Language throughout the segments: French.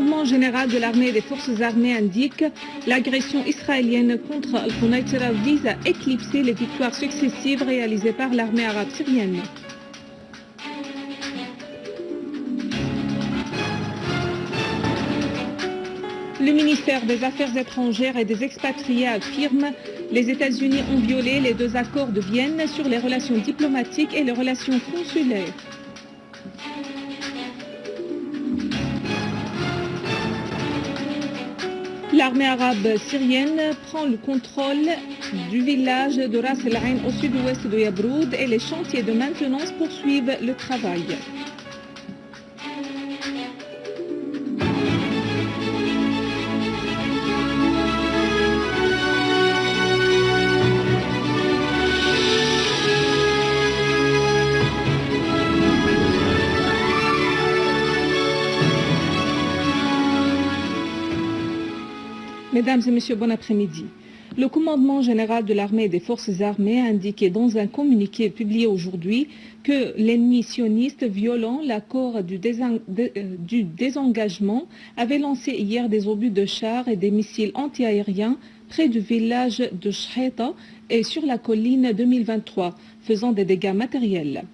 commandement général de l'armée et des forces armées indique l'agression israélienne contre Al-Quneitra vise à éclipser les victoires successives réalisées par l'armée arabe syrienne. Le ministère des Affaires étrangères et des expatriés affirme que les États-Unis ont violé les 2 accords de Vienne sur les relations diplomatiques et les relations consulaires. L'armée arabe syrienne prend le contrôle du village de Ras el-Ain au sud-ouest de Yabroud et les chantiers de maintenance poursuivent le travail. Mesdames et messieurs, bon après-midi. Le commandement général de l'armée et des forces armées a indiqué dans un communiqué publié aujourd'hui que l'ennemi sioniste violant l'accord du désengagement avait lancé hier des obus de chars et des missiles antiaériens près du village de Shheta et sur la colline 2023, faisant des dégâts matériels.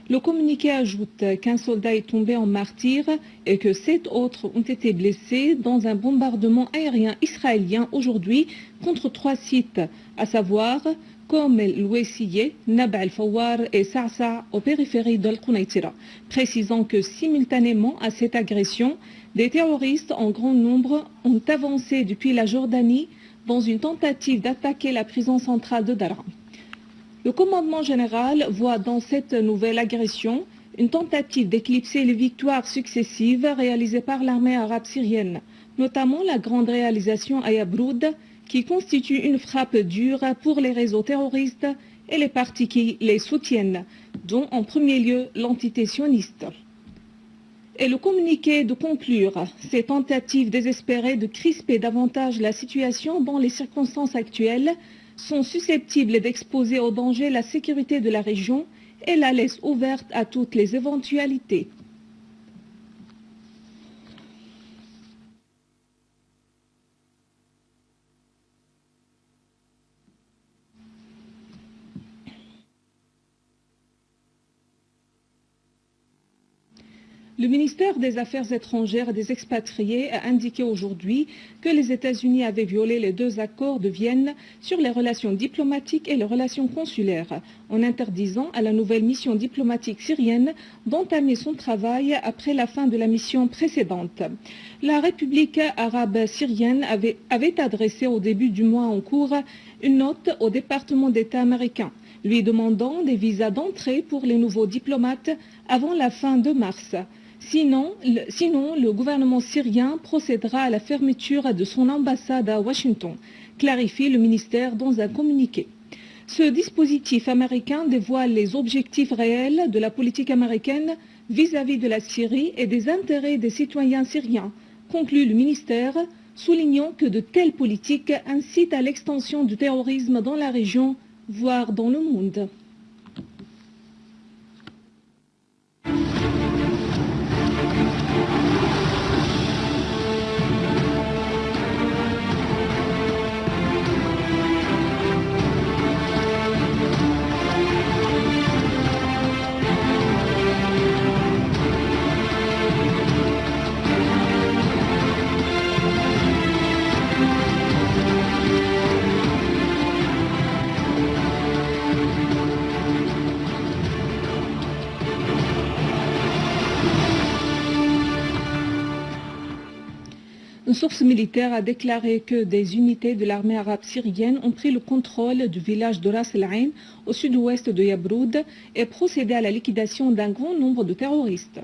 Le communiqué ajoute qu'un soldat est tombé en martyr et que 7 autres ont été blessés dans un bombardement aérien israélien aujourd'hui contre 3 sites, à savoir comme l'Ouessiye, Nab al-Fawar et Sa'sa aux périphéries d'Al-Quneitra, précisant que simultanément à cette agression, des terroristes en grand nombre ont avancé depuis la Jordanie dans une tentative d'attaquer la prison centrale de Daraa. Le commandement général voit dans cette nouvelle agression une tentative d'éclipser les victoires successives réalisées par l'armée arabe syrienne, notamment la grande réalisation à Yabroud, qui constitue une frappe dure pour les réseaux terroristes et les partis qui les soutiennent, dont en premier lieu l'entité sioniste. Et le communiqué de conclure ces tentatives désespérées de crisper davantage la situation dans les circonstances actuelles sont susceptibles d'exposer au danger la sécurité de la région et la laissent ouverte à toutes les éventualités. Le ministère des Affaires étrangères et des expatriés a indiqué aujourd'hui que les États-Unis avaient violé les 2 accords de Vienne sur les relations diplomatiques et les relations consulaires, en interdisant à la nouvelle mission diplomatique syrienne d'entamer son travail après la fin de la mission précédente. La République arabe syrienne avait adressé au début du mois en cours une note au département d'État américain, lui demandant des visas d'entrée pour les nouveaux diplomates avant la fin de mars. Sinon, le gouvernement syrien procédera à la fermeture de son ambassade à Washington, clarifie le ministère dans un communiqué. Ce dispositif américain dévoile les objectifs réels de la politique américaine vis-à-vis de la Syrie et des intérêts des citoyens syriens, conclut le ministère, soulignant que de telles politiques incitent à l'extension du terrorisme dans la région, voire dans le monde. Une source militaire a déclaré que des unités de l'armée arabe syrienne ont pris le contrôle du village de Ras el-Ain au sud-ouest de Yabroud et procédé à la liquidation d'un grand nombre de terroristes.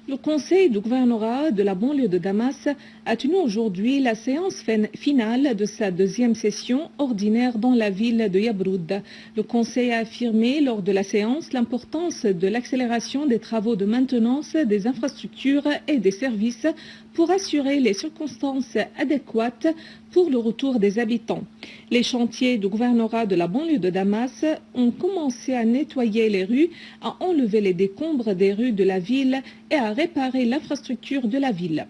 Le conseil du gouvernorat de la banlieue de Damas a tenu aujourd'hui la séance finale de sa deuxième session ordinaire dans la ville de Yabroud. Le Conseil a affirmé lors de la séance l'importance de l'accélération des travaux de maintenance des infrastructures et des services pour assurer les circonstances adéquates pour le retour des habitants. Les chantiers du gouvernorat de la banlieue de Damas ont commencé à nettoyer les rues, à enlever les décombres des rues de la ville et à réparer l'infrastructure de la ville.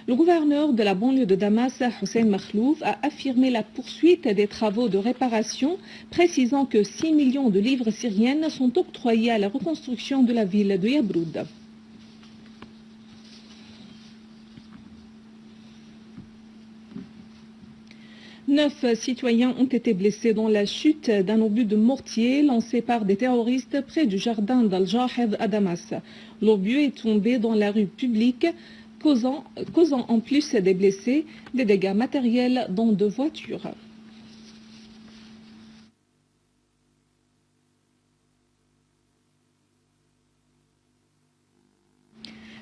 Le gouverneur de la banlieue de Damas, Hussein Makhlouf, a affirmé la poursuite des travaux de réparation, précisant que 6 millions de livres syriennes sont octroyés à la reconstruction de la ville de Yabroud. Neuf citoyens ont été blessés dans la chute d'un obus de mortier lancé par des terroristes près du jardin d'Al-Jahed à Damas. L'obus est tombé dans la rue publique, causant en plus des blessés des dégâts matériels dans 2 voitures.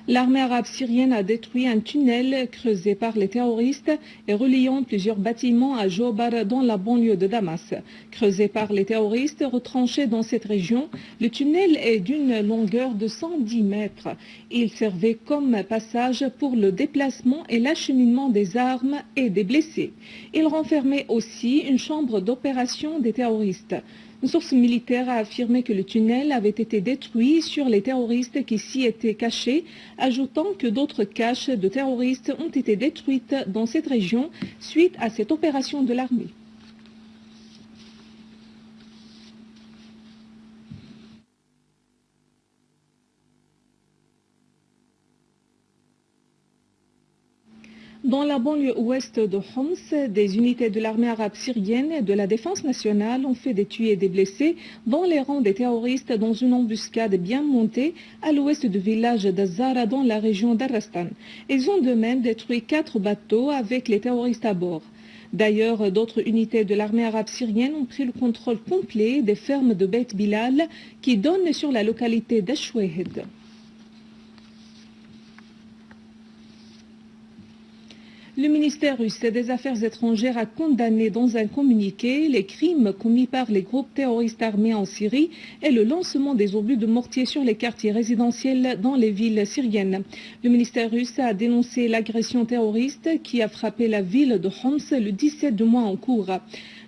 L'armée arabe syrienne a détruit un tunnel creusé par les terroristes et reliant plusieurs bâtiments à Jobar dans la banlieue de Damas. Creusé par les terroristes retranchés dans cette région, le tunnel est d'une longueur de 110 mètres. Il servait comme passage pour le déplacement et l'acheminement des armes et des blessés. Il renfermait aussi une chambre d'opération des terroristes. Une source militaire a affirmé que le tunnel avait été détruit sur les terroristes qui s'y étaient cachés, ajoutant que d'autres caches de terroristes ont été détruites dans cette région suite à cette opération de l'armée. Dans la banlieue ouest de Homs, des unités de l'armée arabe syrienne et de la défense nationale ont fait des tués et des blessés dans les rangs des terroristes dans une embuscade bien montée à l'ouest du village d'Azara dans la région d'Arastan. Ils ont de même détruit 4 bateaux avec les terroristes à bord. D'ailleurs, d'autres unités de l'armée arabe syrienne ont pris le contrôle complet des fermes de Beit Bilal qui donnent sur la localité d'Ashwehed. Le ministère russe des Affaires étrangères a condamné dans un communiqué les crimes commis par les groupes terroristes armés en Syrie et le lancement des obus de mortier sur les quartiers résidentiels dans les villes syriennes. Le ministère russe a dénoncé l'agression terroriste qui a frappé la ville de Homs le 17 du mois en cours.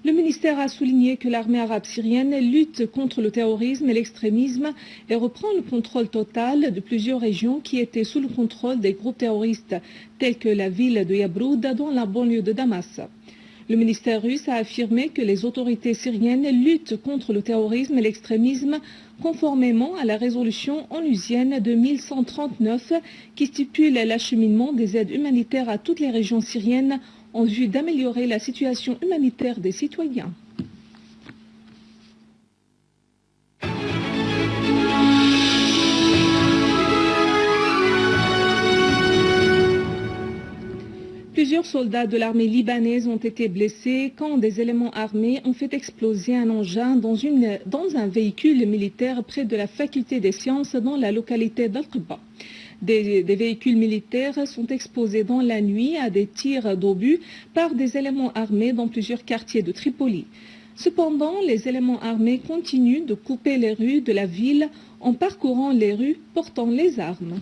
Le ministère a souligné que l'armée arabe syrienne lutte contre le terrorisme et l'extrémisme et reprend le contrôle total de plusieurs régions qui étaient sous le contrôle des groupes terroristes, tels que la ville de Yabroud dans la banlieue de Damas. Le ministère russe a affirmé que les autorités syriennes luttent contre le terrorisme et l'extrémisme conformément à la résolution onusienne de 1139 qui stipule l'acheminement des aides humanitaires à toutes les régions syriennes en vue d'améliorer la situation humanitaire des citoyens. Plusieurs soldats de l'armée libanaise ont été blessés quand des éléments armés ont fait exploser un engin dans un véhicule militaire près de la faculté des sciences dans la localité d'Al-Qba. Des véhicules militaires sont exposés dans la nuit à des tirs d'obus par des éléments armés dans plusieurs quartiers de Tripoli. Cependant, les éléments armés continuent de couper les rues de la ville en parcourant les rues portant les armes.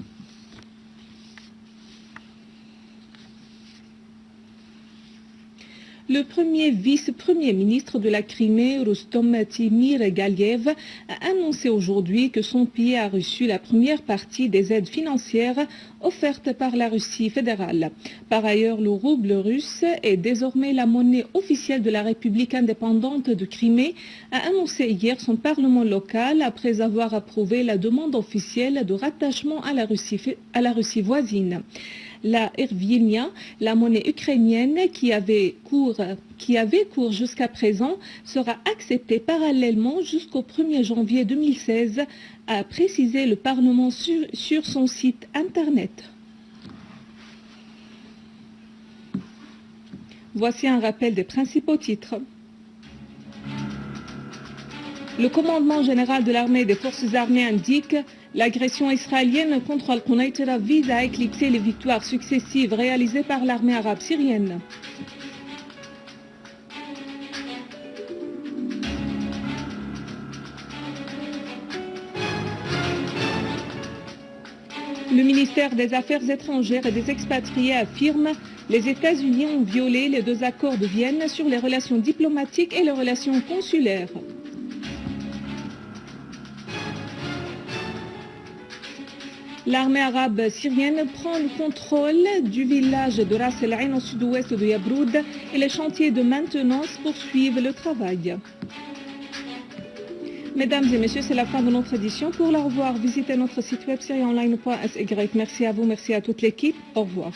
Le premier vice-premier ministre de la Crimée, Rustom Timir Galiev, a annoncé aujourd'hui que son pays a reçu la première partie des aides financières offertes par la Russie fédérale. Par ailleurs, le rouble russe est désormais la monnaie officielle de la République indépendante de Crimée, a annoncé hier son parlement local après avoir approuvé la demande officielle de rattachement à la Russie voisine. La hryvnia, la monnaie ukrainienne qui avait cours jusqu'à présent, sera acceptée parallèlement jusqu'au 1er janvier 2016, a précisé le Parlement sur son site Internet. Voici un rappel des principaux titres. Le commandement général de l'armée des forces armées indique L'agression israélienne contre Al-Qunaitra vise à éclipser les victoires successives réalisées par l'armée arabe syrienne. Le ministère des Affaires étrangères et des expatriés affirme que les États-Unis ont violé les 2 accords de Vienne sur les relations diplomatiques et les relations consulaires. L'armée arabe syrienne prend le contrôle du village de Ras El Ain au sud-ouest de Yabroud et les chantiers de maintenance poursuivent le travail. Mesdames et messieurs, c'est la fin de notre édition. Pour la revoir, visitez notre site web syriaonline.sy. Merci à vous, merci à toute l'équipe. Au revoir.